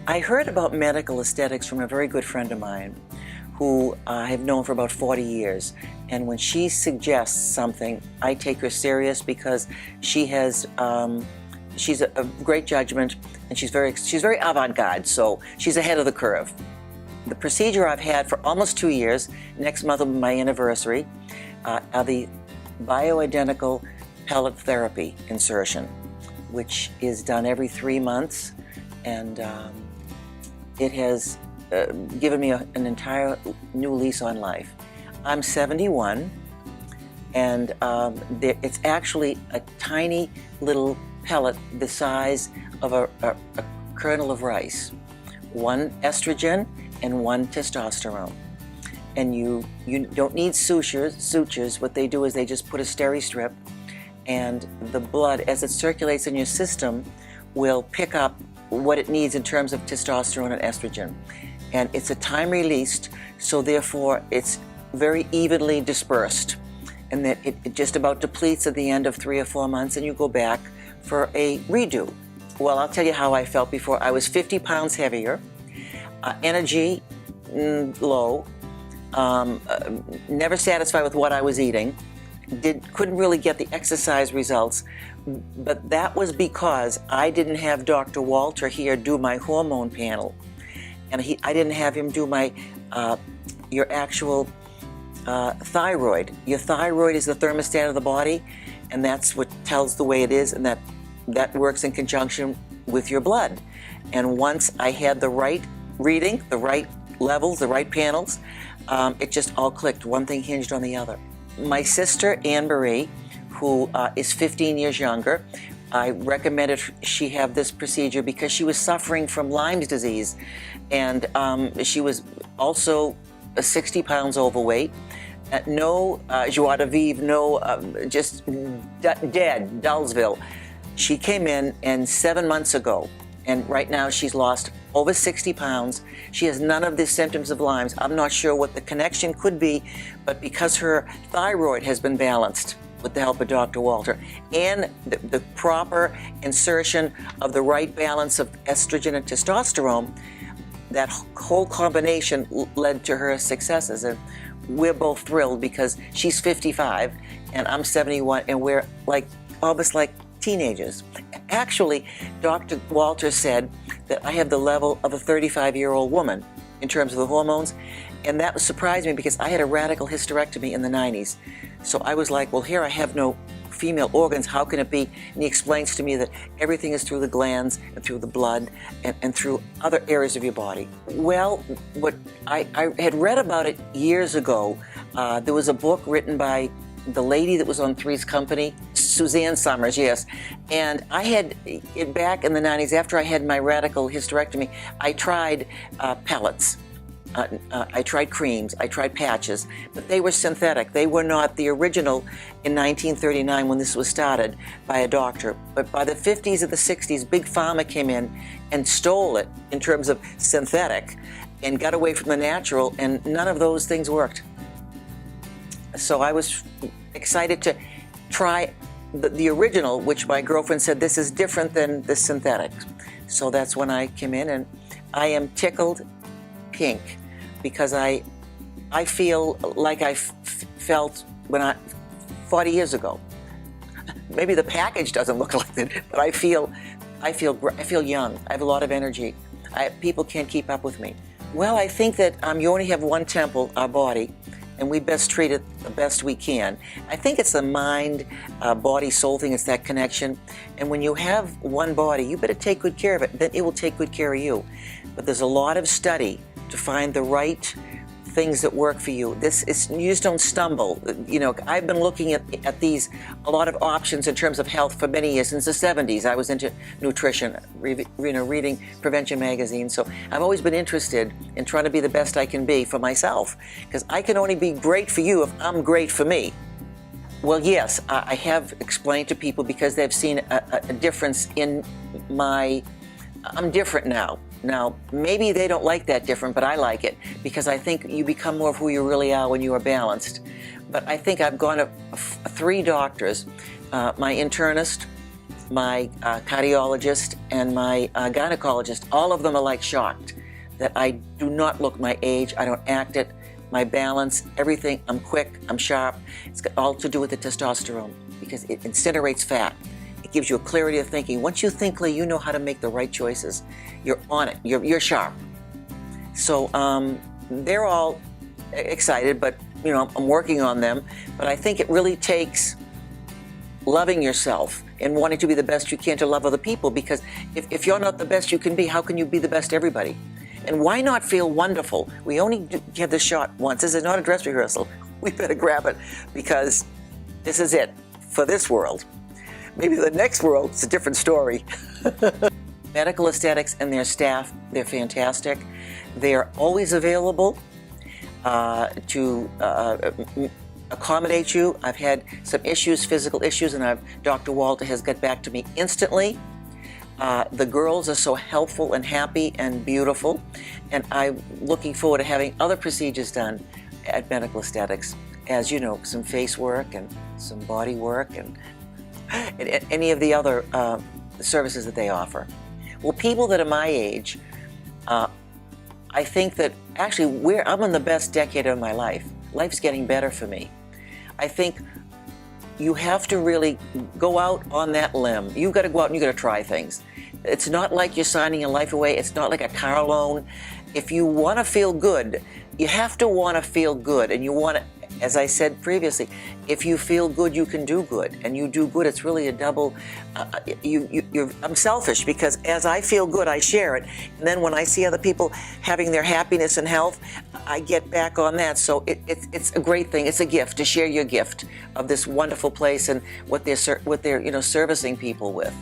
I heard about medical aesthetics from a very good friend of mine who I have known for about 40 years. And when she suggests something, I take her serious because she has, she's a great judgment, and she's very avant-garde, so she's ahead of the curve. The procedure I've had for almost 2 years, next month will be my anniversary, are the bioidentical pellet therapy insertion, which is done every 3 months, and it has given me an entire new lease on life. I'm 71, and it's actually a tiny little pellet the size of a kernel of rice. One estrogen and one testosterone. And you don't need sutures. What they do is they just put a steri strip, and the blood, as it circulates in your system, will pick up what it needs in terms of testosterone and estrogen. And it's a time released, so therefore it's very evenly dispersed, and that it just about depletes at the end of 3 or 4 months, and you go back for a redo. Well, I'll tell you how I felt before. I was 50 pounds heavier, energy low, never satisfied with what I was eating, couldn't really get the exercise results, but that was because I didn't have Dr. Walter here do my hormone panel, and I didn't have him do my your actual thyroid. Your thyroid is the thermostat of the body, and that's what tells the way it is, and that works in conjunction with your blood. And once I had the right reading, the right levels, the right panels, it just all clicked. One thing hinged on the other. My sister, Anne Marie, who is 15 years younger, I recommended she have this procedure because she was suffering from Lyme's disease, and she was also 60 pounds overweight, no joie de vivre, no just dead, Dullsville. She came in, and 7 months ago, and right now she's lost over 60 pounds. She has none of the symptoms of Lyme's. I'm not sure what the connection could be, but because her thyroid has been balanced with the help of Dr. Walter, and the proper insertion of the right balance of estrogen and testosterone, that whole combination led to her successes. And we're both thrilled because she's 55 and I'm 71, and we're almost like teenagers. Actually, Dr. Walter said that I have the level of a 35-year-old woman in terms of the hormones, and that surprised me because I had a radical hysterectomy in the 90s. So I was like, well, here I have no female organs, how can it be? And he explains to me that everything is through the glands and through the blood and through other areas of your body. Well, what I had read about it years ago. There was a book written by the lady that was on Three's Company, Suzanne Summers, yes. And I had, back in the 90s, after I had my radical hysterectomy, I tried pellets. I tried creams, I tried patches, but they were synthetic. They were not the original in 1939 when this was started by a doctor. But by the 50s or the 60s, Big Pharma came in and stole it in terms of synthetic and got away from the natural, and none of those things worked. So I was excited to try the original, which my girlfriend said, this is different than the synthetic. So that's when I came in, and I am tickled pink because I feel like I felt when 40 years ago. Maybe the package doesn't look like it, but I feel young. I have a lot of energy. People can't keep up with me. Well, I think that you only have one temple, our body, and we best treat it the best we can. I think it's the mind, body, soul thing. It's that connection. And when you have one body, you better take good care of it. Then it will take good care of you. But there's a lot of study to find the right things that work for you. You just don't stumble. You know, I've been looking at a lot of options in terms of health for many years. Since the 70s, I was into nutrition, reading Prevention magazine. So I've always been interested in trying to be the best I can be for myself, because I can only be great for you if I'm great for me. Well, yes, I have explained to people because they've seen a difference in I'm different now. Now, maybe they don't like that different, but I like it because I think you become more of who you really are when you are balanced. But I think I've gone to 3 doctors, my internist, my cardiologist and my gynecologist, all of them are like shocked that I do not look my age, I don't act it, my balance, everything, I'm quick, I'm sharp. It's got all to do with the testosterone because it incinerates fat. It gives you a clarity of thinking. Once you think clearly, you know how to make the right choices. You're on it, you're sharp. So they're all excited, but you know, I'm working on them. But I think it really takes loving yourself and wanting to be the best you can to love other people, because if you're not the best you can be, how can you be the best to everybody? And why not feel wonderful? We only have this shot once. This is not a dress rehearsal. We better grab it because this is it for this world. Maybe the next world, it's a different story. Medical Aesthetics and their staff, they're fantastic. They're always available to accommodate you. I've had some issues, physical issues, and Dr. Walter has got back to me instantly. The girls are so helpful and happy and beautiful, and I'm looking forward to having other procedures done at Medical Aesthetics. As you know, some face work and some body work and any of the other services that they offer. Well, people that are my age, I think that actually I'm in the best decade of my life. Life's getting better for me. I think you have to really go out on that limb. You've got to go out and you've got to try things. It's not like you're signing your life away. It's not like a car loan. If you want to feel good, you have to want to feel good. And you want to, as I said previously, if you feel good, you can do good. And you do good, it's really a double, I'm selfish because as I feel good, I share it. And then when I see other people having their happiness and health, I get back on that. So it's a great thing. It's a gift to share your gift of this wonderful place and what they're servicing people with.